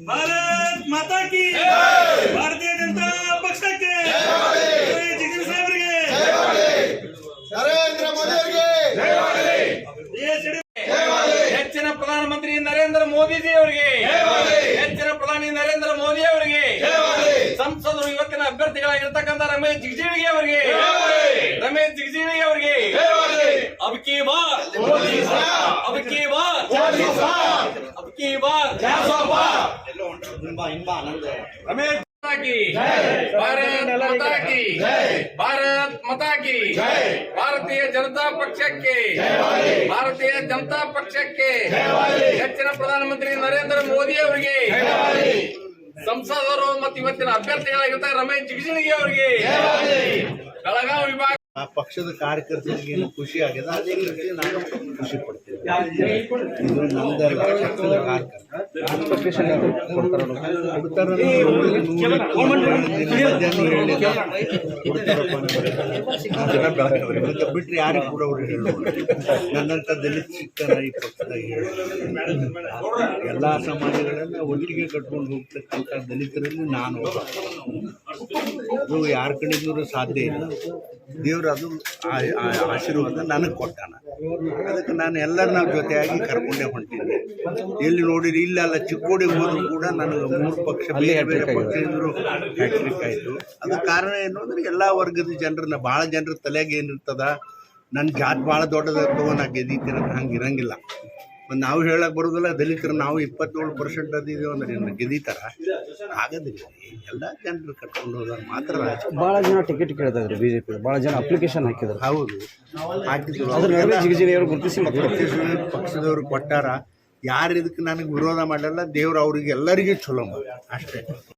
भारत माता की भारतीय जनता पक्ष के नरेंद्र मोदी ಹೆಚ್ಚಿನ ಪ್ರಧಾನಮಂತ್ರಿ ನರೇಂದ್ರ ಮೋದಿಜಿ ಅವರಿಗೆ, ಹೆಚ್ಚಿನ ಪ್ರಧಾನಿ ನರೇಂದ್ರ ಮೋದಿ ಅವರಿಗೆ, ಸಂಸದರು ಇವತ್ತಿನ ಅಭ್ಯರ್ಥಿಗಳಾಗಿರ್ತಕ್ಕಂಥ ರಮೇಶ್ ಜಿಗಜಿಣಗಿ ಅವರಿಗೆ, अब की बार रमेश भारत माता की भारतीय जनता ಪಕ್ಷಕ್ಕೆ ಹೆಚ್ಚಿನ ಪ್ರಧಾನಮಂತ್ರಿ ನರೇಂದ್ರ ಮೋದಿ ಅವರಿಗೆ, ಸಂಸದರು ಮತ್ತು ಇವತ್ತಿನ ಅಭ್ಯರ್ಥಿಗಳಾಗಿರ್ತಾರೆ ರಮೇಶ್ ಜಿಗಜಿಣಗಿ ಅವರಿಗೆ, ಬೆಳಗಾವಿ ವಿಭಾಗ ಪಕ್ಷದ ಕಾರ್ಯಕರ್ತರಿಗೆ ಖುಷಿ ಆಗಿದೆ. ಅದೇ ರೀತಿ ನಾನು ಖುಷಿ ಪಡ್ತೀನಿ. ಇದು ನಮ್ದಲ್ಲ, ಪಕ್ಷದ ಬಿಟ್ರೆ ಯಾರಿಗೆ ಕೂಡ ಅವ್ರು ಹೇಳೋದು. ನನ್ನಂತ ದಲಿತ ಸಿಕ್ಕನ ಈ ಪಕ್ಷದಾಗ ಎಲ್ಲಾ ಸಮಾಜಗಳನ್ನ ಒಟ್ಟಿಗೆ ಕಟ್ಕೊಂಡು ಹೋಗ್ತಕ್ಕಂಥ ದಲಿತರಲ್ಲಿ ನಾನು ಒಬ್ಬ. ಯಾರ ಕಡೆಗೂ ಸಾಧ್ಯ ಇಲ್ಲ. ದೇವರು ಅದು ಆಶೀರ್ವಾದ ನನಗೆ ಕೊಟ್ಟಾನ. ಅದಕ್ಕೆ ನಾನು ಎಲ್ಲರೂ ನಾವು ಜೊತೆಯಾಗಿ ಕರ್ಕೊಂಡೇ ಹೊಂಟಿದ್ದೆ. ಎಲ್ಲಿ ನೋಡಿರಿ ಇಲ್ಲೆಲ್ಲ ಚಿಕ್ಕೋಡಿಗೆ ಹೋದ್ರು ಕೂಡ ನನಗೆ 3 ಪಕ್ಷ ಬೇರೆ ಬೇರೆ ಪಕ್ಷ ಇದ್ರು ಹ್ಯಾಟ್ರಿಕ್ ಆಯಿತು. ಅದಕ್ಕೆ ಕಾರಣ ಏನು ಅಂದರೆ ಎಲ್ಲ ವರ್ಗದ ಜನರನ್ನ, ಭಾಳ ಜನರ ತಲೆಗೆ ಏನಿರ್ತದ, ನನ್ನ ಜಾತಿ ಭಾಳ ದೊಡ್ಡದಾಗ್ತವ, ನಾ ಗೆದ್ದೀತೀನಿ ಹಂಗೆ ಇರಂಗಿಲ್ಲ. ಮತ್ತು ನಾವು ಹೇಳಕ್ಕೆ ಬರೋದಿಲ್ಲ, ದಲಿತರು ನಾವು 27% ಅದಿದ್ದೇವೆ ಅಂದ್ರೆ ಗೆದ್ದೀತಾರ ಆಗೋದಿಲ್ಲ. ಎಲ್ಲ ಜನರು ಕಟ್ಕೊಂಡು ಹೋದಾಗ ಮಾತ್ರ ಭಾಳ ಜನ ಟಿಕೆಟ್ ಕೇಳ್ತಾಯಿದ್ರು ಬಿಜೆಪಿ, ಭಾಳ ಜನ ಅಪ್ಲಿಕೇಶನ್ ಹಾಕಿದ್ರು. ಹೌದು, ಹಾಕಿದ್ರು. ಜಿಗಜಿಣಿಯವರು ಗುರುತಿಸಿ ಪಕ್ಷದವ್ರು ಕೊಟ್ಟಾರ. ಯಾರು ಇದಕ್ಕೆ ನನಗೆ ವಿರೋಧ ಮಾಡಲ್ಲ. ದೇವ್ರು ಅವ್ರಿಗೆ ಎಲ್ಲರಿಗೂ ಚಲೋ ಅಷ್ಟೇ.